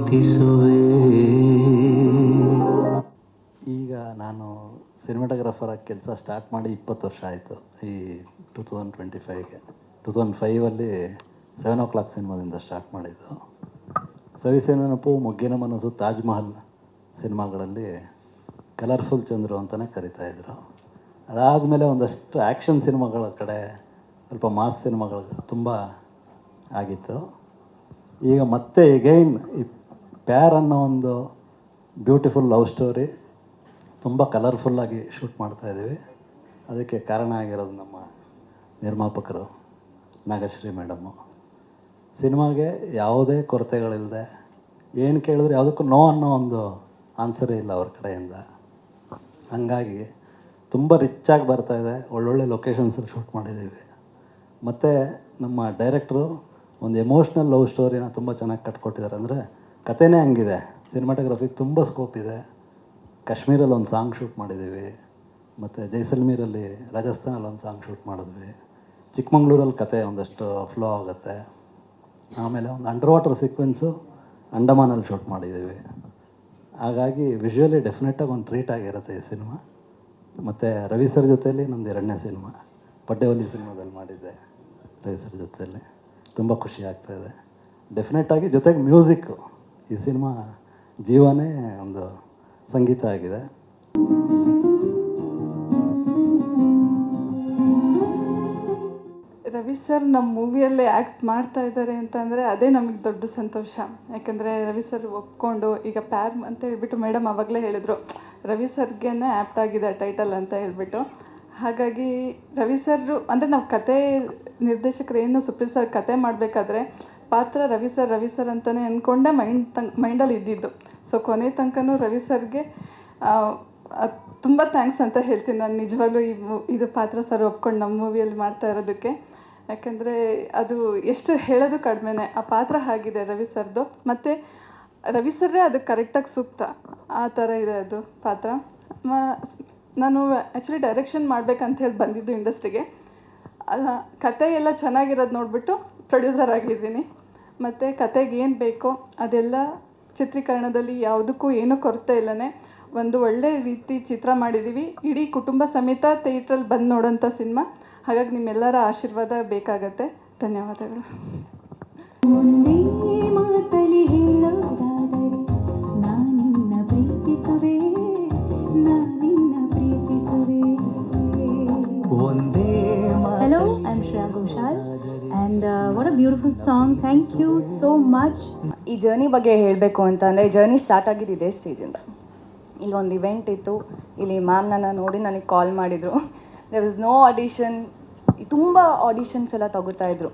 ಪ್ರೀತಿಸುವೆ. ಈಗ ನಾನು ಸಿನಿಮಾಟೋಗ್ರಾಫರ್ ಆಗಿ ಕೆಲಸ ಸ್ಟಾರ್ಟ್ ಮಾಡಿ 20 ವರ್ಷ ಆಯಿತು. ಈ 2025ಗೆ 2005ಅಲ್ಲಿ 7 o'clock ಸಿನಿಮಾದಿಂದ ಸ್ಟಾರ್ಟ್ ಮಾಡಿದ್ದು. ಸವಿಸೆ ನೆನಪು, ಮೊಗ್ಗಿನ ಮನಸ್ಸು, ತಾಜ್ ಮಹಲ್ ಸಿನಿಮಾಗಳಲ್ಲಿ ಕಲರ್ಫುಲ್ ಚಂದ್ರು ಅಂತಲೇ ಕರಿತಾಯಿದ್ರು. ಅದಾದಮೇಲೆ ಒಂದಷ್ಟು ಆ್ಯಕ್ಷನ್ ಸಿನಿಮಾಗಳ ಕಡೆ, ಸ್ವಲ್ಪ ಮಾಸ್ ಸಿನಿಮಾಗಳು ತುಂಬ ಆಗಿತ್ತು. ಈಗ ಮತ್ತೆ ಎಗೈನ್ ಈ ಪ್ಯಾರ್ ಅನ್ನೋ ಒಂದು ಬ್ಯೂಟಿಫುಲ್ ಲವ್ ಸ್ಟೋರಿ ತುಂಬ ಕಲರ್ಫುಲ್ಲಾಗಿ ಶೂಟ್ ಮಾಡ್ತಾಯಿದ್ದೀವಿ. ಅದಕ್ಕೆ ಕಾರಣ ಆಗಿರೋದು ನಮ್ಮ ನಿರ್ಮಾಪಕರು ನಾಗಶ್ರೀ ಮೇಡಮ್ಮು. ಸಿನಿಮಾಗೆ ಯಾವುದೇ ಕೊರತೆಗಳಿಲ್ಲದೆ, ಏನು ಕೇಳಿದ್ರೆ ಯಾವುದಕ್ಕೂ ನೋ ಅನ್ನೋ ಒಂದು ಆನ್ಸರೇ ಇಲ್ಲ ಅವ್ರ ಕಡೆಯಿಂದ. ಹಂಗಾಗಿ ತುಂಬ ರಿಚ್ಚಾಗಿ ಬರ್ತಾಯಿದೆ. ಒಳ್ಳೊಳ್ಳೆ ಲೊಕೇಶನ್ಸಲ್ಲಿ ಶೂಟ್ ಮಾಡಿದ್ದೀವಿ. ಮತ್ತು ನಮ್ಮ ಡೈರೆಕ್ಟ್ರು ಒಂದು ಎಮೋಷ್ನಲ್ ಲವ್ ಸ್ಟೋರಿನ ತುಂಬ ಚೆನ್ನಾಗಿ ಕಟ್ಕೊಟ್ಟಿದ್ದಾರೆ. ಅಂದರೆ ಕಥೆನೇ ಹಂಗಿದೆ. ಸಿನಿಮಾಟೋಗ್ರಫಿಗೆ ತುಂಬ ಸ್ಕೋಪ್ ಇದೆ. ಕಾಶ್ಮೀರಲ್ಲಿ ಒಂದು ಸಾಂಗ್ ಶೂಟ್ ಮಾಡಿದ್ದೀವಿ, ಮತ್ತು ಜೈಸಲ್ಮೀರಲ್ಲಿ, ರಾಜಸ್ಥಾನಲ್ಲಿ ಒಂದು ಸಾಂಗ್ ಶೂಟ್ ಮಾಡಿದ್ವಿ. ಚಿಕ್ಕಮಂಗ್ಳೂರಲ್ಲಿ ಕತೆ ಒಂದಷ್ಟು ಫ್ಲೋ ಆಗುತ್ತೆ. ಆಮೇಲೆ ಒಂದು ಅಂಡರ್ ವಾಟರ್ ಸೀಕ್ವೆನ್ಸು ಅಂಡಮಾನಲ್ಲಿ ಶೂಟ್ ಮಾಡಿದ್ದೀವಿ. ಹಾಗಾಗಿ ವಿಷುವಲಿ ಡೆಫಿನೆಟಾಗಿ ಒಂದು ಟ್ರೀಟ್ ಆಗಿರುತ್ತೆ ಈ ಸಿನಿಮಾ. ಮತ್ತು ರವಿ ಸರ್ ಜೊತೆಯಲ್ಲಿ ನಮ್ಮದು 2ನೇ ಸಿನಿಮಾ, ಪಡ್ಡೆವಲ್ಲಿ ಸಿನಿಮಾದಲ್ಲಿ ಮಾಡಿದ್ದೆ ರವಿ ಸರ್ ಜೊತೆಯಲ್ಲಿ. ತುಂಬ ಖುಷಿ ಆಗ್ತಾಯಿದೆ. ಡೆಫಿನೆಟಾಗಿ ಜೊತೆಗೆ ಮ್ಯೂಸಿಕ್ಕು, ಈ ಸಿನಿಮಾ ಜೀವನೇ ಒಂದು ಸಂಗೀತ ಆಗಿದೆ. ರವಿ ಸರ್ ನಮ್ಮ ಮೂವಿಯಲ್ಲೇ ಆ್ಯಕ್ಟ್ ಮಾಡ್ತಾ ಇದ್ದಾರೆ ಅಂತಂದರೆ ಅದೇ ನಮಗೆ ದೊಡ್ಡ ಸಂತೋಷ. ಯಾಕಂದರೆ ರವಿ ಸರ್ ಒಪ್ಕೊಂಡು, ಈಗ ಪ್ಯಾರ್ ಅಂತ ಹೇಳ್ಬಿಟ್ಟು ಮೇಡಮ್ ಆವಾಗಲೇ ಹೇಳಿದರು, ರವಿ ಸರ್ಗೇ ಆ್ಯಪ್ಟ್ ಆಗಿದೆ ಟೈಟಲ್ ಅಂತ ಹೇಳ್ಬಿಟ್ಟು. ಹಾಗಾಗಿ ರವಿ ಸರ್ರು ಅಂದರೆ ನಾವು ಕತೆ ನಿರ್ದೇಶಕರು ಏನು ಸುಪ್ರೀತ್ ಸರ್ ಕತೆ ಮಾಡಬೇಕಾದ್ರೆ ಪಾತ್ರ ರವಿ ಸರ್ ಅಂತಲೇ ಅಂದ್ಕೊಂಡೆ ಮೈಂಡಲ್ಲಿ ಇದ್ದಿದ್ದು. ಸೊ ಕೊನೆ ತನಕನೂ ರವಿ ಸರ್ಗೆ ತುಂಬ ಥ್ಯಾಂಕ್ಸ್ ಅಂತ ಹೇಳ್ತೀನಿ ನಾನು ನಿಜವಾಗ್ಲೂ. ಇದು ಪಾತ್ರ ಸರ್ ಒಪ್ಕೊಂಡು ನಮ್ಮ ಮೂವಿಯಲ್ಲಿ ಮಾಡ್ತಾ ಇರೋದಕ್ಕೆ. ಯಾಕಂದರೆ ಅದು ಎಷ್ಟು ಹೇಳೋದು ಕಡಿಮೆನೇ. ಆ ಪಾತ್ರ ಆಗಿದೆ ರವಿ ಸರ್ದು, ಮತ್ತು ರವಿ ಸರ್ರೇ ಅದಕ್ಕೆ ಕರೆಕ್ಟಾಗಿ ಸೂಕ್ತ. ಆ ಥರ ಇದೆ ಅದು ಪಾತ್ರ. ನಾನು ಆ್ಯಕ್ಚುಲಿ ಡೈರೆಕ್ಷನ್ ಮಾಡ್ಬೇಕಂತ ಹೇಳಿ ಬಂದಿದ್ದು ಇಂಡಸ್ಟ್ರಿಗೆ. ಕತೆ ಎಲ್ಲ ಚೆನ್ನಾಗಿರೋದು ನೋಡಿಬಿಟ್ಟು ಪ್ರೊಡ್ಯೂಸರ್ ಆಗಿದ್ದೀನಿ. ಮತ್ತು ಕತೆಗೆ ಏನು ಬೇಕೋ ಅದೆಲ್ಲ ಚಿತ್ರೀಕರಣದಲ್ಲಿ ಯಾವುದಕ್ಕೂ ಏನೂ ಕೊರತೆ ಇಲ್ಲನೇ ಒಂದು ಒಳ್ಳೆ ರೀತಿ ಚಿತ್ರ ಮಾಡಿದ್ದೀವಿ. ಇಡೀ ಕುಟುಂಬ ಸಮೇತ ಥಿಯೇಟ್ರಲ್ಲಿ ಬಂದು ನೋಡೋಂಥ ಸಿನಿಮಾ. ಹಾಗಾಗಿ ನಿಮ್ಮೆಲ್ಲರ ಆಶೀರ್ವಾದ ಬೇಕಾಗತ್ತೆ. ಧನ್ಯವಾದಗಳು. ಒಂದೇ ಮಾತಲಿ ಹೇಳೋದಾದರೆ ನಾನಿನ್ನ ಪ್ರೀತಿಸುವೆ, ನಾನಿನ್ನ ಪ್ರೀತಿಸುವೆ. Hello, I'm Shreya Ghoshal and what a beautiful song. Thank you so much. ಈ ಜರ್ನಿ ಬಗ್ಗೆ ಹೇಳಬೇಕು ಅಂತಂದರೆ, ಜರ್ನಿ ಸ್ಟಾರ್ಟ್ ಆಗಿದ್ದು ಇದೇ ಸ್ಟೇಜಿಂದ. ಇಲ್ಲೊಂದು ಇವೆಂಟ್ ಇತ್ತು, ಇಲ್ಲಿ ಮ್ಯಾಮ್ ನನ್ನ ನೋಡಿ ನನಗೆ ಕಾಲ್ ಮಾಡಿದರು. There was no audition. ತುಂಬ ಆಡಿಷನ್ಸ್ ಎಲ್ಲ ತಗೋತಾಯಿದ್ರು.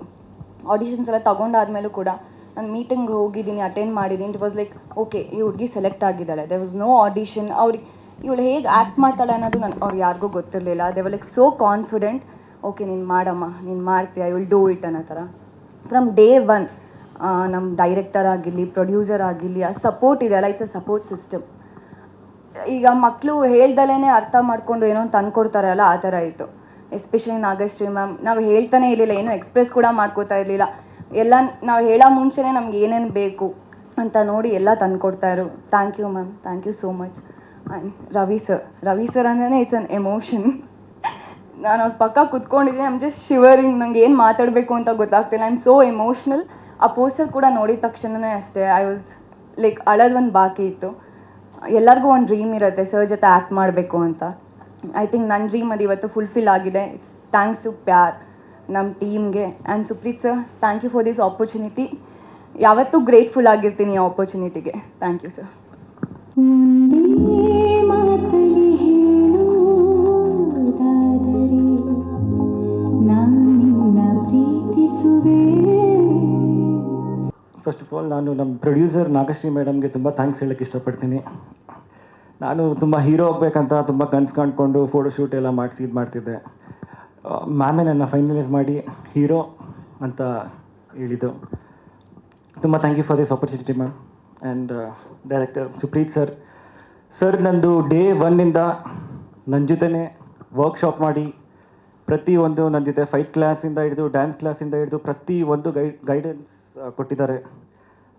ಆಡಿಷನ್ಸ್ ಎಲ್ಲ ತೊಗೊಂಡಾದ್ಮೇಲೂ ಕೂಡ ನಾನು ಮೀಟಿಂಗ್ ಹೋಗಿದ್ದೀನಿ, ಅಟೆಂಡ್ ಮಾಡಿದ್ದೀನಿ. ಇಟ್ ವಾಸ್ ಲೈಕ್ ಓಕೆ, ಈ ಹುಡುಗಿ ಸೆಲೆಕ್ಟ್ ಆಗಿದ್ದಾಳೆ. There was no audition. ಅವ್ರಿಗೆ ಇವಳು ಹೇಗೆ ಆ್ಯಕ್ಟ್ ಮಾಡ್ತಾಳೆ ಅನ್ನೋದು ಅವ್ರು ಯಾರಿಗೂ ಗೊತ್ತಿರಲಿಲ್ಲ. They were like so confident. Okay, ನೀನು ಮಾಡಮ್ಮ, ನೀನು ಮಾಡ್ತೀಯ, ಯು ವಿಲ್ ಡೂ ಇಟ್ ಅನ್ನೋ ಥರ. ಫ್ರಮ್ ಡೇ 1 ನಮ್ಮ ಡೈರೆಕ್ಟರ್ ಆಗಿರಲಿ, ಪ್ರೊಡ್ಯೂಸರ್ ಆಗಿರಲಿ, ಆ ಸಪೋರ್ಟ್ ಇದೆಯಲ್ಲ, ಇಟ್ಸ್ ಅ ಸಪೋರ್ಟ್ ಸಿಸ್ಟಮ್. ಈಗ ಮಕ್ಕಳು ಹೇಳ್ದಲೇ ಅರ್ಥ ಮಾಡ್ಕೊಂಡು ಏನೋ ಅಂತ ಅಂದ್ಕೊಡ್ತಾರೆ ಅಲ್ಲ, ಆ ಥರ ಇತ್ತು. ಎಸ್ಪೆಷಲಿ ನಾಗಶ್ರೀ ಮ್ಯಾಮ್, ನಾವು ಹೇಳ್ತಾನೆ ಇರಲಿಲ್ಲ, ಏನೂ ಎಕ್ಸ್ಪ್ರೆಸ್ ಕೂಡ ಮಾಡ್ಕೋತಾ ಇರಲಿಲ್ಲ. ಎಲ್ಲ ನಾವು ಹೇಳೋ ಮುಂಚೆನೇ ನಮ್ಗೆ ಏನೇನು ಬೇಕು ಅಂತ ನೋಡಿ ಎಲ್ಲ ತಂದುಕೊಡ್ತಾಯಿರು. Thank you ma'am, thank you so much. And Ravi sir ಅಂದ್ರೆ ಇಟ್ಸ್ ಅನ್ ಎಮೋಷನ್. ನಾನು ಅವ್ರ ಪಕ್ಕ ಕುತ್ಕೊಂಡಿದ್ದೀನಿ, ಐಮ್ ಜಸ್ಟ್ ಶಿವರಿಂಗ್. ನಂಗೆ ಏನು ಮಾತಾಡಬೇಕು ಅಂತ ಗೊತ್ತಾಗ್ತಿಲ್ಲ. I am so emotional. ಆ ಪೋಸ್ಟರ್ ಕೂಡ ನೋಡಿದ ತಕ್ಷಣವೇ ಅಷ್ಟೇ ಐ ವಾಸ್ ಲೈಕ್ ಅಳೋದು ಬಾಕಿ ಇತ್ತು. ಎಲ್ಲರಿಗೂ ಒಂದು ಡ್ರೀಮ್ ಇರುತ್ತೆ ಸರ್ ಜೊತೆ ಆ್ಯಕ್ಟ್ ಮಾಡಬೇಕು ಅಂತ. ಐ ಥಿಂಕ್ ನನ್ನ ಡ್ರೀಮ್ ಅದು ಇವತ್ತು ಫುಲ್ಫಿಲ್ ಆಗಿದೆ. ಇಟ್ಸ್ ಥ್ಯಾಂಕ್ಸ್ ಟು ಪ್ಯಾರ್, ನಮ್ಮ ಟೀಮ್ಗೆ. And Supreeth sir, thank you for this opportunity. ಯಾವತ್ತೂ ಗ್ರೇಟ್ಫುಲ್ ಆಗಿರ್ತೀನಿ ಈ ಆಪರ್ಚುನಿಟಿಗೆ. Thank you sir. ಒಂದೇ ಮಾತಲಿ ಹೇಳೋದಾದರೆ ನಾನಿನ್ನ ಪ್ರೀತಿಸುವೆ. ಫಸ್ಟ್ ಆಫ್ ಆಲ್ ನಾನು ನಮ್ಮ ಪ್ರೊಡ್ಯೂಸರ್ ನಾಗಶ್ರೀ ಮೇಡಮ್ಗೆ ತುಂಬ ಥ್ಯಾಂಕ್ಸ್ ಹೇಳೋಕ್ಕೆ ಇಷ್ಟಪಡ್ತೀನಿ. ನಾನು ತುಂಬ ಹೀರೋ ಹೋಗ್ಬೇಕಂತ ತುಂಬ ಕನಸು ಕಂಡ್ಕೊಂಡು ಫೋಟೋಶೂಟ್ ಎಲ್ಲ ಮಾಡಿಸಿ ಇದು ಮಾಡ್ತಿದ್ದೆ. ಮ್ಯಾಮೇ ನನ್ನ ಫೈನಲೈಸ್ ಮಾಡಿ ಹೀರೋ ಅಂತ ಹೇಳಿದ್ದು. ತುಂಬ thank you for this opportunity ma'am. And director Supreeth sir ನಂದು ಡೇ 1 ನನ್ನ ಜೊತೆನೇ ವರ್ಕ್ಶಾಪ್ ಮಾಡಿ ಪ್ರತಿಯೊಂದು ನನ್ನ ಜೊತೆ ಫೈಟ್ ಕ್ಲಾಸಿಂದ ಹಿಡಿದು ಡ್ಯಾನ್ಸ್ ಕ್ಲಾಸಿಂದ ಹಿಡಿದು ಪ್ರತಿಯೊಂದು ಗೈಡೆನ್ಸ್ ಕೊಟ್ಟಿದ್ದಾರೆ.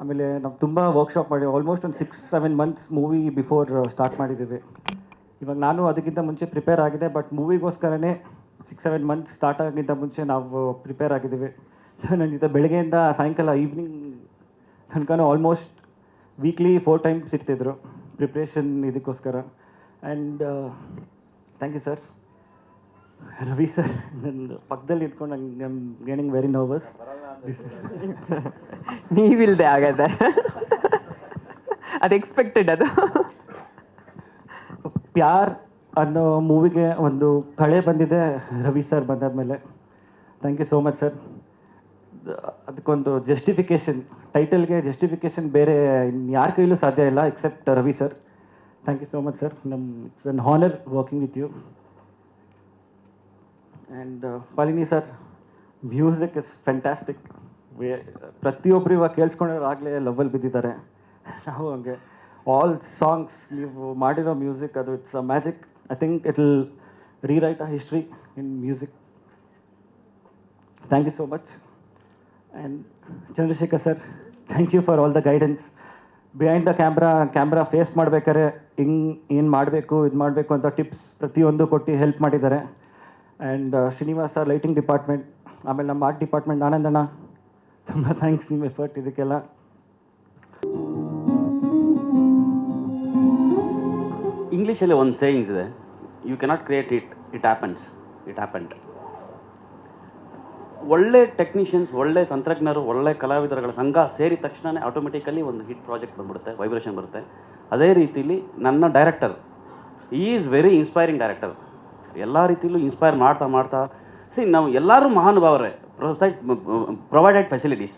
ಆಮೇಲೆ ನಾವು ತುಂಬ ವರ್ಕ್ಶಾಪ್ ಮಾಡಿ ಆಲ್ಮೋಸ್ಟ್ ಒಂದು 6-7 ಮಂತ್ಸ್ ಮೂವಿ ಬಿಫೋರ್ ಸ್ಟಾರ್ಟ್ ಮಾಡಿದ್ದೀವಿ. ಇವಾಗ ನಾನು ಅದಕ್ಕಿಂತ ಮುಂಚೆ ಪ್ರಿಪೇರ್ ಆಗಿದೆ, ಬಟ್ ಮೂವಿಗೋಸ್ಕರನೇ 6-7 ಮಂತ್ಸ್ ಸ್ಟಾರ್ಟ್ ಆಗಿಂತ ಮುಂಚೆ ನಾವು ಪ್ರಿಪೇರ್ ಆಗಿದ್ದೀವಿ. ಸೊ ನನ್ನ ಜೊತೆ ಬೆಳಗ್ಗೆಯಿಂದ ಸಾಯಂಕಾಲ ಈವ್ನಿಂಗ್ ತನಕ ಆಲ್ಮೋಸ್ಟ್ ವೀಕ್ಲಿ 4 ಟೈಮ್ಸ್ ಇರ್ತಿದ್ರು ಪ್ರಿಪ್ರೇಷನ್ ಇದಕ್ಕೋಸ್ಕರ. And thank you sir. Ravi sir ನನ್ನ ಪಕ್ಕದಲ್ಲಿ ನಿಂತ್ಕೊಂಡು ನಂಗೆ ಗೆಟಿಂಗ್ ವೆರಿ ನರ್ವಸ್. ನೀವಿಲ್ದೆ ಆಗತ್ತೆ, ಅದು ಎಕ್ಸ್ಪೆಕ್ಟೆಡ್. ಅದು ಪ್ಯಾರ್ ಅನ್ನೋ ಮೂವಿಗೆ ಒಂದು ಕಳೆ ಬಂದಿದೆ ರವಿ ಸರ್ ಬಂದಾದ್ಮೇಲೆ. Thank you so much sir. ಅದಕ್ಕೊಂದು ಜಸ್ಟಿಫಿಕೇಷನ್, ಟೈಟಲ್ಗೆ ಜಸ್ಟಿಫಿಕೇಷನ್ ಬೇರೆ ಯಾರ ಕೈಲೂ ಸಾಧ್ಯ ಇಲ್ಲ except Ravi sir. Thank you so much sir. It's an honour working with you. And Palini sir, music is fantastic. ಪ್ರತಿಯೊಬ್ಬರು ಇವಾಗ ಕೇಳಿಸ್ಕೊಂಡ್ರೆ ಆಗಲೇ ಲವಲ್ಲಿ ಬಿದ್ದಿದ್ದಾರೆ. ನಾವು ಹಂಗೆ ಆಲ್ ಸಾಂಗ್ಸ್ ನೀವು ಮಾಡಿರೋ ಮ್ಯೂಸಿಕ್ ಅದು it's a magic. I think it will rewrite a history in music. Thank you so much. And Chandrashekar sir, thank you for all the guidance. Behind the camera face ಮಾಡ್ಬೇಕಾದ್ರೆ ಏನು ಮಾಡಬೇಕು ಇದು ಮಾಡಬೇಕು ಅಂತ tips ಪ್ರತಿಯೊಂದು ಕೊಟ್ಟು ಹೆಲ್ಪ್ ಮಾಡಿದ್ದಾರೆ. And Srinivas sir, lighting department, ಆಮೇಲೆ ನಮ್ಮ ಆರ್ಟ್ ಡಿಪಾರ್ಟ್ಮೆಂಟ್ ಆನಂದಣ್ಣ, ತುಂಬ ಥ್ಯಾಂಕ್ಸ್ ನಿಮ್ಮ ಎಫರ್ಟ್ ಇದಕ್ಕೆಲ್ಲ. ಇಂಗ್ಲೀಷಲ್ಲಿ ಒಂದು ಸೇಯಿಂಗ್ಸ್ ಇದೆ, you cannot create it, it happened. ಒಳ್ಳೆ ಟೆಕ್ನಿಷಿಯನ್ಸ್, ಒಳ್ಳೆ ತಂತ್ರಜ್ಞರು, ಒಳ್ಳೆ ಕಲಾವಿದರುಗಳ ಸಂಘ ಸೇರಿದ ತಕ್ಷಣ ಆಟೋಮೆಟಿಕಲಿ ಒಂದು ಹಿಟ್ ಪ್ರಾಜೆಕ್ಟ್ ಬಂದ್ಬಿಡುತ್ತೆ, ವೈಬ್ರೇಷನ್ ಬರುತ್ತೆ. ಅದೇ ರೀತಿಲಿ ನನ್ನ director is very inspiring director. ಎಲ್ಲ ರೀತಿಯಲ್ಲೂ ಇನ್ಸ್ಪೈರ್ ಮಾಡ್ತಾ ನಾವು ಎಲ್ಲರೂ ಮಹಾನುಭಾವರೇ. ಪ್ರೊವೈಡೆಡ್ ಫೆಸಿಲಿಟೀಸ್,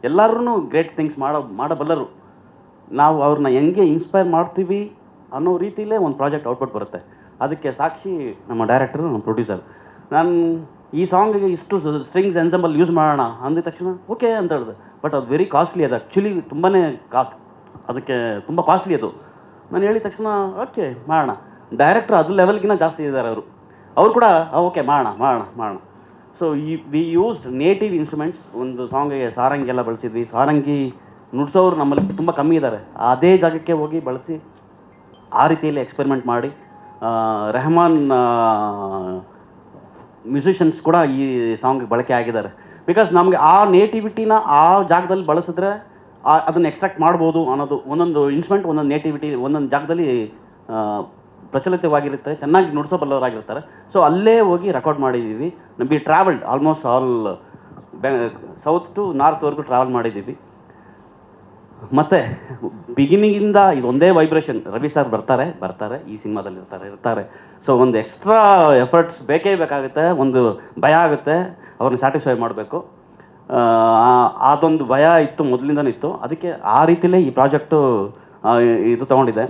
ಎಲ್ಲರೂ ಗ್ರೇಟ್ ಥಿಂಗ್ಸ್ ಮಾಡಬಲ್ಲರು. ನಾವು ಅವ್ರನ್ನ ಹೆಂಗೆ ಇನ್ಸ್ಪೈರ್ ಮಾಡ್ತೀವಿ ಅನ್ನೋ ರೀತಿಯಲ್ಲೇ ಒಂದು ಪ್ರಾಜೆಕ್ಟ್ ಔಟ್ಪುಟ್ ಬರುತ್ತೆ. ಅದಕ್ಕೆ ಸಾಕ್ಷಿ ನಮ್ಮ ಡೈರೆಕ್ಟರು, ನಮ್ಮ ಪ್ರೊಡ್ಯೂಸರ್. ನಾನು ಈ ಸಾಂಗಿಗೆ ಇಷ್ಟು ಸ್ಟ್ರಿಂಗ್ಸ್ ಎನ್ಸೆಂಬಲ್ ಯೂಸ್ ಮಾಡೋಣ ಅಂದಿದ ತಕ್ಷಣ ಓಕೆ ಅಂತ ಹೇಳಿದೆ. ಬಟ್ ಅದು ವೆರಿ ಕಾಸ್ಟ್ಲಿ, ಅದು ಆ್ಯಕ್ಚುಲಿ ತುಂಬಾ ಅದಕ್ಕೆ ತುಂಬ ಕಾಸ್ಟ್ಲಿ ಅದು. ನಾನು ಹೇಳಿದ ತಕ್ಷಣ ಓಕೆ ಮಾಡೋಣ. ಡೈರೆಕ್ಟ್ರು ಅದು ಲೆವೆಲ್ಗಿಂತ ಜಾಸ್ತಿ ಇದ್ದಾರೆ ಅವರು ಕೂಡ ಓಕೆ ಮಾಡೋಣ. So we used native instruments. ಒಂದು ಸಾಂಗಿಗೆ ಸಾರಂಗಿ ಎಲ್ಲ ಬಳಸಿದ್ವಿ. ಸಾರಂಗಿ ನುಡ್ಸೋರು ನಮ್ಮಲ್ಲಿ ತುಂಬ ಕಮ್ಮಿ ಇದ್ದಾರೆ. ಅದೇ ಜಾಗಕ್ಕೆ ಹೋಗಿ ಬಳಸಿ ಆ ರೀತಿಯಲ್ಲಿ ಎಕ್ಸ್ಪೆರಿಮೆಂಟ್ ಮಾಡಿ ರೆಹಮಾನ್ ಮ್ಯೂಸಿಷಿಯನ್ಸ್ ಕೂಡ ಈ ಸಾಂಗ್ ಬಳಕೆ ಆಗಿದ್ದಾರೆ. ಬಿಕಾಸ್ ನಮಗೆ ಆ ನೇಟಿವಿಟಿನ ಆ ಜಾಗದಲ್ಲಿ ಬಳಸಿದ್ರೆ ಅದನ್ನು ಎಕ್ಸ್ಟ್ರಾಕ್ಟ್ ಮಾಡ್ಬೋದು ಅನ್ನೋದು. ಒಂದೊಂದು ಇನ್ಸ್ಟ್ರೂಮೆಂಟ್ ಒಂದೊಂದು ನೇಟಿವಿಟಿ ಒಂದೊಂದು ಜಾಗದಲ್ಲಿ ಪ್ರಚಲಿತವಾಗಿರುತ್ತೆ, ಚೆನ್ನಾಗಿ ನುಡಿಸೋಬಲ್ಲವರಾಗಿರ್ತಾರೆ. ಸೊ ಅಲ್ಲೇ ಹೋಗಿ ರೆಕಾರ್ಡ್ ಮಾಡಿದ್ದೀವಿ. We travelled almost all south to ನಾರ್ತ್ವರೆಗೂ ಟ್ರಾವೆಲ್ ಮಾಡಿದ್ದೀವಿ. ಮತ್ತು ಬಿಗಿನಿಂಗಿಂದ ಇದು ಒಂದೇ ವೈಬ್ರೇಷನ್. ರವಿ ಸರ್ ಬರ್ತಾರೆ ಈ ಸಿನಿಮಾದಲ್ಲಿ ಇರ್ತಾರೆ. ಸೊ ಒಂದು ಎಕ್ಸ್ಟ್ರಾ ಎಫರ್ಟ್ಸ್ ಬೇಕೇ ಬೇಕಾಗುತ್ತೆ. ಒಂದು ಭಯ ಆಗುತ್ತೆ, ಅವ್ರನ್ನ ಸ್ಯಾಟಿಸ್ಫೈ ಮಾಡಬೇಕು. ಅದೊಂದು ಭಯ ಇತ್ತು, ಮೊದಲಿಂದನೂ ಇತ್ತು. ಅದಕ್ಕೆ ಆ ರೀತಿಯಲ್ಲೇ ಈ ಪ್ರಾಜೆಕ್ಟು ಇದು ತೊಗೊಂಡಿದೆ.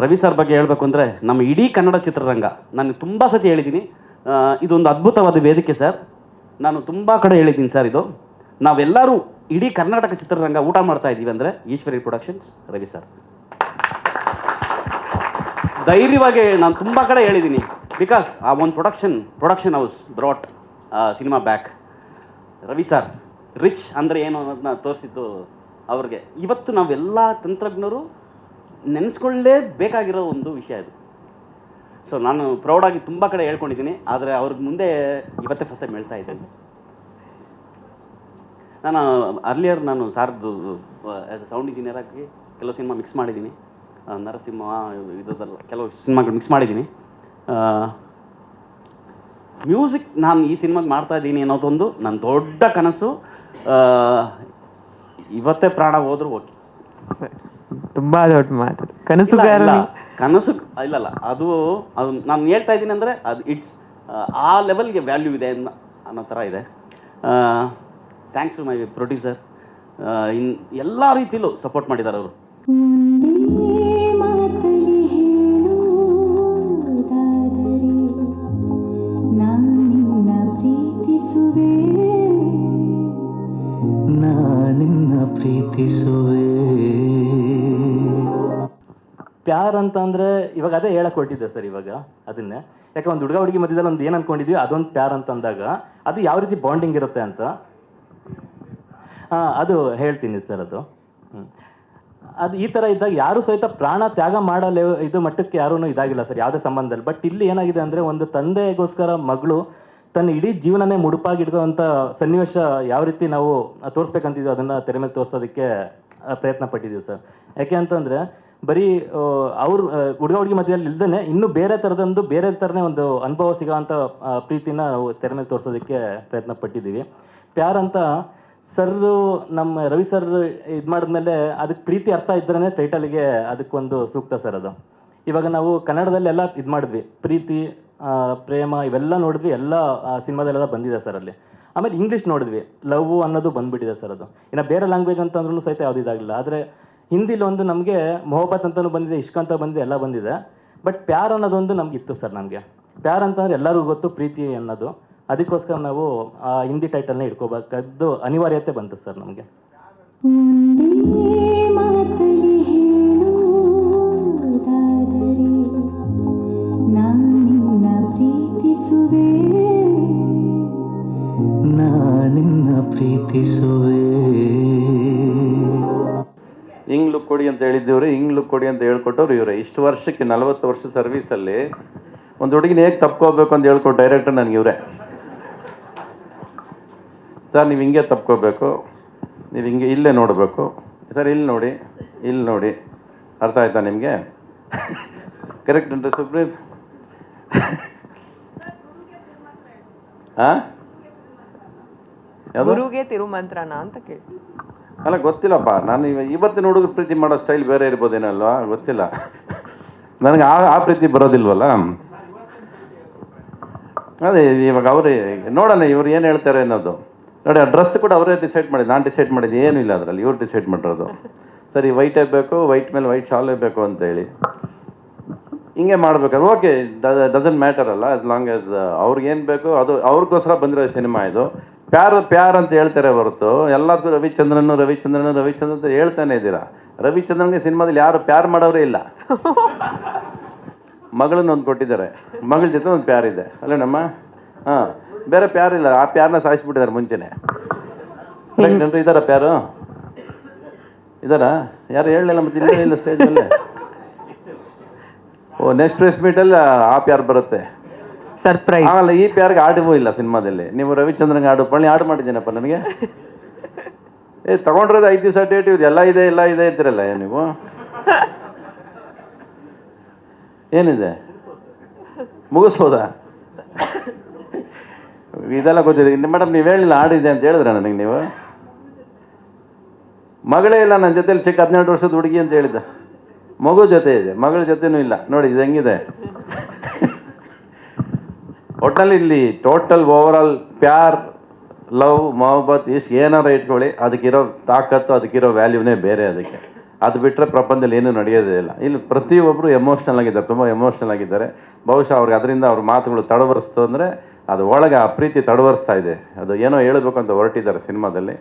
ರವಿ ಸರ್ ಬಗ್ಗೆ ಹೇಳಬೇಕು ಅಂದರೆ ನಮ್ಮ ಇಡೀ ಕನ್ನಡ ಚಿತ್ರರಂಗ, ನಾನು ತುಂಬ ಸತಿ ಹೇಳಿದ್ದೀನಿ, ಇದೊಂದು ಅದ್ಭುತವಾದ ವೇದಿಕೆ ಸರ್. ನಾನು ತುಂಬ ಕಡೆ ಹೇಳಿದ್ದೀನಿ ಸರ್, ಇದು ನಾವೆಲ್ಲರೂ ಇಡೀ ಕರ್ನಾಟಕ ಚಿತ್ರರಂಗ ಊಟ ಮಾಡ್ತಾ ಇದ್ದೀವಿ ಅಂದರೆ ಈಶ್ವರಿ ಪ್ರೊಡಕ್ಷನ್ಸ್, ರವಿ ಸರ್. ಧೈರ್ಯವಾಗಿ ನಾನು ತುಂಬ ಕಡೆ ಹೇಳಿದ್ದೀನಿ. ಬಿಕಾಸ್ ಆ ಒಂದು production house brought cinema back. Ravi sir rich ಅಂದರೆ ಏನು ಅನ್ನೋದನ್ನ ತೋರಿಸಿದ್ದು ಅವ್ರಿಗೆ. ಇವತ್ತು ನಾವೆಲ್ಲ ತಂತ್ರಜ್ಞರು ನೆನೆಸ್ಕೊಳ್ಳೇಬೇಕಾಗಿರೋ ಒಂದು ವಿಷಯ ಇದು. ಸೊ ನಾನು ಪ್ರೌಡಾಗಿ ತುಂಬ ಕಡೆ ಹೇಳ್ಕೊಂಡಿದ್ದೀನಿ, ಆದರೆ ಅವ್ರಿಗೆ ಮುಂದೆ ಇವತ್ತೇ ಫಸ್ಟ್ ಟೈಮ್ ಹೇಳ್ತಾ ಇದ್ದೇನೆ. ನಾನು ಅರ್ಲಿಯರ್ ನಾನು ಸಾರ್ದು ಆ್ಯಸ್ ಎ ಸೌಂಡ್ ಇಂಜಿನಿಯರ್ ಆಗಿ ಕೆಲವು ಸಿನಿಮಾ ಮಿಕ್ಸ್ ಮಾಡಿದ್ದೀನಿ. ನರಸಿಂಹ ಇದೆಲ್ಲ ಕೆಲವು ಸಿನಿಮಾಗಳು ಮಿಕ್ಸ್ ಮಾಡಿದ್ದೀನಿ. ಮ್ಯೂಸಿಕ್ ನಾನು ಈ ಸಿನಿಮಾಗೆ ಮಾಡ್ತಾ ಇದ್ದೀನಿ ಅನ್ನೋದೊಂದು ನನ್ನ ದೊಡ್ಡ ಕನಸು. ಇವತ್ತೇ ಪ್ರಾಣ ಹೋದ್ರು ಓಕೆ. ತುಂಬ ದೊಡ್ಡ ಮಾತು. ಕನಸು ಇಲ್ಲಲ್ಲ, ಅದು ನಾನು ಹೇಳ್ತಾ ಇದ್ದೀನಿ ಅಂದರೆ ಅದು ಇಟ್ಸ್ ಆ ಲೆವೆಲ್ಗೆ ವ್ಯಾಲ್ಯೂ ಇದೆ ಅನ್ನೋ ಥರ ಇದೆ. Thanks to my producer. ಎಲ್ಲ ರೀತಿಯಲ್ಲೂ ಸಪೋರ್ಟ್ ಮಾಡಿದ್ದಾರೆ ಅವರು. ಪ್ಯಾರ್ ಅಂತಂದರೆ ಇವಾಗ ಅದೇ ಹೇಳಕ್ಕೆ ಹೊರಟಿದ್ದೆ ಸರ್. ಇವಾಗ ಅದನ್ನೇ ಯಾಕೆ ಒಂದು ಹುಡುಗ ಹುಡುಗಿ ಮಧ್ಯದಲ್ಲಿ ಒಂದು ಏನು ಅಂದ್ಕೊಂಡಿದ್ವಿ ಅದೊಂದು ಪ್ಯಾರ್ ಅಂತ ಅಂದಾಗ ಅದು ಯಾವ ರೀತಿ ಬಾಂಡಿಂಗ್ ಇರುತ್ತೆ ಅಂತ ಅದು ಹೇಳ್ತೀನಿ ಸರ್. ಅದು ಅದು ಈ ಥರ ಇದ್ದಾಗ ಯಾರು ಸಹಿತ ಪ್ರಾಣ ತ್ಯಾಗ ಮಾಡಲು ಇದು ಮಟ್ಟಕ್ಕೆ ಯಾರೂ ಇದಾಗಿಲ್ಲ ಸರ್ ಯಾವುದೇ ಸಂಬಂಧದಲ್ಲಿ. ಬಟ್ ಇಲ್ಲಿ ಏನಾಗಿದೆ ಅಂದರೆ ಒಂದು ತಂದೆಗೋಸ್ಕರ ಮಗಳು ತನ್ನ ಇಡೀ ಜೀವನನೇ ಮುಡುಪಾಗಿಡ್ಕೋವಂಥ ಸನ್ನಿವೇಶ ಯಾವ ರೀತಿ ನಾವು ತೋರಿಸ್ಬೇಕಂತಿದ್ವಿ ಅದನ್ನು ತೆರೆ ಮೇಲೆ ತೋರಿಸೋದಕ್ಕೆ ಪ್ರಯತ್ನ ಪಟ್ಟಿದ್ದೀವಿ ಸರ್. ಯಾಕೆ ಅಂತಂದರೆ ಬರೀ ಅವ್ರು ಹುಡುಗ ಹುಡುಗಿ ಮಧ್ಯದಲ್ಲಿ ಇಲ್ದೇ ಇನ್ನೂ ಬೇರೆ ಥರನೇ ಒಂದು ಅನುಭವ ಸಿಗೋವಂಥ ಪ್ರೀತಿನ ನಾವು ತೆರೆ ಮೇಲೆ ತೋರಿಸೋದಕ್ಕೆ ಪ್ರಯತ್ನ ಪಟ್ಟಿದ್ದೀವಿ. ಪ್ಯಾರ್ ಅಂತ ಸರ್ರು ನಮ್ಮ ರವಿ ಸರ್ ಇದು ಮಾಡಿದ್ಮೇಲೆ ಅದಕ್ಕೆ ಪ್ರೀತಿ ಅರ್ಥ ಇದ್ರೇ ಟೈಟಲ್ಗೆ ಅದಕ್ಕೊಂದು ಸೂಕ್ತ ಸರ್ ಅದು. ಇವಾಗ ನಾವು ಕನ್ನಡದಲ್ಲೆಲ್ಲ ಇದು ಮಾಡಿದ್ವಿ, ಪ್ರೀತಿ ಪ್ರೇಮ ಇವೆಲ್ಲ ನೋಡಿದ್ವಿ, ಎಲ್ಲ ಸಿನಿಮಾದಲ್ಲೆಲ್ಲ ಬಂದಿದೆ ಸರ್ ಅಲ್ಲಿ. ಆಮೇಲೆ ಇಂಗ್ಲೀಷ್ ನೋಡಿದ್ವಿ, ಲವ್ ಅನ್ನೋದು ಬಂದುಬಿಟ್ಟಿದೆ ಸರ್ ಅದು. ಇನ್ನು ಬೇರೆ ಲ್ಯಾಂಗ್ವೇಜ್ ಅಂತಂದ್ರೂ ಸಹಿತ ಯಾವುದು ಇದಾಗಲಿಲ್ಲ. ಆದರೆ ಹಿಂದಿಲಿ ಒಂದು ನಮಗೆ ಮೊಹಬ್ಬತ್ ಅಂತಲೂ ಬಂದಿದೆ, ಇಷ್ಕ್ ಅಂತ ಬಂದಿದೆ, ಎಲ್ಲ ಬಂದಿದೆ. ಬಟ್ ಪ್ಯಾರ್ ಅನ್ನೋದೊಂದು ನಮ್ಗೆ ಇತ್ತು ಸರ್. ನಮಗೆ ಪ್ಯಾರ್ ಅಂತಂದರೆ ಎಲ್ಲರಿಗೂ ಗೊತ್ತು ಪ್ರೀತಿ ಅನ್ನೋದು. ಅದಕ್ಕೋಸ್ಕರ ನಾವು ಆ ಹಿಂದಿ ಟೈಟಲ್ನ ಇಟ್ಕೋಬೇಕಾದ್ದು ಅನಿವಾರ್ಯತೆ ಬಂತು ಸರ್ ನಮಗೆ. ಒಂದೇ ಮಾತಲ್ಲಿ ಹೇಳುವುದಾದರೆ ನಾನಿನ್ನ ಪ್ರೀತಿಸುವೆ, ನಾನಿನ್ನ ಪ್ರೀತಿಸುವೆ. ಹಿಂಗ್ ಲುಕ್ ಕೊಡಿ ಅಂತ ಹೇಳಿದ್ದೀವ್ರೆ, ಹಿಂಗ್ ಲುಕ್ ಕೊಡಿ ಅಂತ ಹೇಳ್ಕೊಟ್ಟವ್ರು ಇವರೇ. ಇಷ್ಟು ವರ್ಷಕ್ಕೆ 40 ವರ್ಷ ಸರ್ವೀಸಲ್ಲಿ ಒಂದು ಹುಡುಗಿನ ಹೇಗೆ ತಪ್ಕೋಬೇಕು ಅಂತ ಹೇಳ್ಕೊಟ್ಟು ಡೈರೆಕ್ಟರ್ ನನಗೆ ಇವರೇ. ಸರ್ ನೀವು ಹಿಂಗೆ ತಪ್ಕೋಬೇಕು, ನೀವು ಹಿಂಗೆ ಇಲ್ಲೇ ನೋಡಬೇಕು ಸರ್, ಇಲ್ಲಿ ನೋಡಿ, ಇಲ್ಲಿ ನೋಡಿ, ಅರ್ಥ ಆಯ್ತಾ ನಿಮಗೆ? ಕರೆಕ್ಟ್ ಉಂಟು ಸುಪ್ರೀತ್? ಹಾಂ, ಗುರುಗೆ ತಿರುಮಂತ್ರನ ಅಂತ ಕೇಳಿ. ಅಲ್ಲ ಗೊತ್ತಿಲ್ಲಪ್ಪ, ನಾನು ಇವತ್ತಿನ ಹುಡುಗರು ಪ್ರೀತಿ ಮಾಡೋ ಸ್ಟೈಲ್ ಬೇರೆ ಇರ್ಬೋದೇನಲ್ವಾ, ಗೊತ್ತಿಲ್ಲ ನನಗೆ. ಆ ಪ್ರೀತಿ ಬರೋದಿಲ್ವಲ್ಲ. ಅದೇ ಇವಾಗ ಅವರೇ ನೋಡೋಣ ಇವ್ರು ಏನು ಹೇಳ್ತಾರೆ ಅನ್ನೋದು. ನೋಡಿ ಆ ಡ್ರೆಸ್ ಕೂಡ ಅವರೇ ಡಿಸೈಡ್ ಮಾಡಿದ್ದು, ನಾನು ಡಿಸೈಡ್ ಮಾಡಿದ್ದು ಏನೂ ಇಲ್ಲ ಅದರಲ್ಲಿ, ಇವ್ರು ಡಿಸೈಡ್ ಮಾಡಿರೋದು. ಸರಿ ವೈಟೇ ಬೇಕು, ವೈಟ್ ಮೇಲೆ ವೈಟ್ ಶಾಲೇ ಬೇಕು ಅಂತೇಳಿ ಹಿಂಗೆ ಮಾಡ್ಬೇಕಾದ್ರೆ ಓಕೆ, ಡಸಂಟ್ ಮ್ಯಾಟರ್ ಅಲ್ಲ, ಆಸ್ ಲಾಂಗ್ ಆಸ್ ಅವ್ರಿಗೇನು ಬೇಕು ಅದು ಅವ್ರಿಗೋಸ್ಕರ ಬಂದಿರೋ ಸಿನಿಮಾ ಇದು. ಪ್ಯಾರ್ ಅಂತ ಹೇಳ್ತಾರೆ ಹೊರತು ಎಲ್ಲದಕ್ಕೂ ರವಿಚಂದ್ರನ್ ಅಂತ ಹೇಳ್ತಾನೆ ಇದ್ದೀರಾ. ರವಿಚಂದ್ರನ್ಗೆ ಸಿನಿಮಾದಲ್ಲಿ ಯಾರು ಪ್ಯಾರ್ ಮಾಡೋರೇ ಇಲ್ಲ. ಮಗಳನ್ನ ಒಂದು ಕೊಟ್ಟಿದ್ದಾರೆ, ಮಗಳ ಜೊತೆ ಒಂದು ಪ್ಯಾರ್ ಇದೆ ಅಲ್ಲೇನಮ್ಮ? ಹಾಂ, ಬೇರೆ ಪ್ಯಾರ್ ಇಲ್ಲ. ಆ ಪ್ಯಾರ್ನ ಸಾಯಿಸ್ಬಿಟ್ಟಿದ್ದಾರೆ ಮುಂಚೆನೆ. ಇದ್ದಾರ ಪ್ಯಾರು ಇದ್ದಾರಾ? ಯಾರು ಹೇಳಲಿಲ್ಲ ಮತ್ತೆ ಇಲ್ಲ ಸ್ಟೇಜ್ ಮೇಲೆ. ಓ, ನೆಕ್ಸ್ಟ್ ಪ್ರೆಸ್ ಮೀಟಲ್ಲಿ ಆ ಪ್ಯಾರ್ ಬರುತ್ತೆ, ಸರ್ಪ್ರೈಸ್. ಆಮೇಲೆ ಈ ಪ್ಯಾರ್ಗೆ ಆಡಿಗೂ ಇಲ್ಲ ಸಿನಿಮಾದಲ್ಲಿ. ನೀವು ರವಿಚಂದ್ರನ್ಗೆ ಆಡು ಮಾಡಿದ್ದೀನಪ್ಪ ನನಗೆ. ತಗೊಂಡಿರೋದು 5 ದಿವಸ ಡೇಟ್, ಇವ್ರು ಎಲ್ಲ ಇದೆ ಅಂತಿರಲ್ಲ ನೀವು. ಏನಿದೆ ಮುಗಿಸ್ಬೋದಾ? ಇದೆಲ್ಲ ಗೊತ್ತಿದೆ ಮೇಡಮ್. ನೀವು ಹೇಳಿಲ್ಲ ಆಡಿದೆ ಅಂತ ಹೇಳಿದ್ರೆ ನನಗೆ ನೀವು. ಮಗಳೇ ಇಲ್ಲ ನನ್ನ ಜೊತೆಲಿ, ಚಿಕ್ಕ 12 ವರ್ಷದ ಹುಡುಗಿ ಅಂತ ಹೇಳಿದ್ದ. ಮಗು ಜೊತೆ ಇದೆ, ಮಗಳ ಜೊತೆನೂ ಇಲ್ಲ. ನೋಡಿ ಇದು ಹೆಂಗಿದೆ. ಒಟ್ಟಲ್ಲಿ ಇಲ್ಲಿ ಟೋಟಲ್ ಓವರಾಲ್ ಪ್ಯಾರ್, ಲವ್, ಮೊಹಬ್ಬತ್ ಇಷ್ಟು ಏನಾರ ಇಟ್ಕೊಳ್ಳಿ, ಅದಕ್ಕಿರೋ ತಾಕತ್ತು, ಅದಕ್ಕಿರೋ ವ್ಯಾಲ್ಯೂನೇ ಬೇರೆ. ಅದಕ್ಕೆ ಅದು ಬಿಟ್ಟರೆ ಪ್ರಪಂಚದಲ್ಲಿ ಏನೂ ನಡೆಯೋದೇ ಇಲ್ಲ. ಇಲ್ಲಿ ಪ್ರತಿಯೊಬ್ಬರು ಎಮೋಷ್ನಲ್ ಆಗಿದ್ದಾರೆ, ತುಂಬ ಎಮೋಷ್ನಲ್ ಆಗಿದ್ದಾರೆ. ಬಹುಶಃ ಅವ್ರಿಗೆ ಅದರಿಂದ ಅವ್ರ ಮಾತುಗಳು ತಡವರಿಸ್ತು ಅಂದರೆ ಅದು ಒಳಗೆ ಆ ಪ್ರೀತಿ ತಡವರಿಸ್ತಾ ಇದೆ. ಅದು ಏನೋ ಹೇಳಬೇಕು ಅಂತ ಹೊರಟಿದ್ದಾರೆ ಸಿನಿಮಾದಲ್ಲಿ.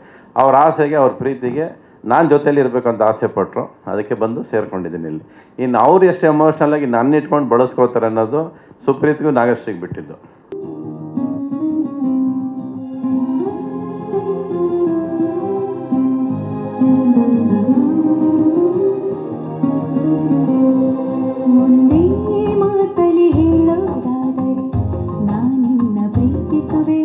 ಅವ್ರ ಆಸೆಗೆ, ಅವ್ರ ಪ್ರೀತಿಗೆ ನಾನು ಜೊತೆಯಲ್ಲಿ ಇರಬೇಕು ಅಂತ ಆಸೆ ಪಟ್ಟರು, ಅದಕ್ಕೆ ಬಂದು ಸೇರ್ಕೊಂಡಿದ್ದೀನಿ ಇಲ್ಲಿ. ಇನ್ನು ಅವ್ರು ಎಷ್ಟು ಎಮೋಷ್ನಲ್ ಆಗಿ ನನ್ನ ಇಟ್ಕೊಂಡು ಬಳಸ್ಕೋತಾರೆ ಅನ್ನೋದು ಸುಪ್ರೀತ್ಗೂ ನಾಗಶ್ರೀಗೆ ಬಿಟ್ಟಿದ್ದು. ಒಂದೇ ಮಾತಲ್ಲಿ ಹೇಳೋದಾದರೆ ನಾನಿನ್ನ ಪ್ರೀತಿಸುವೆ.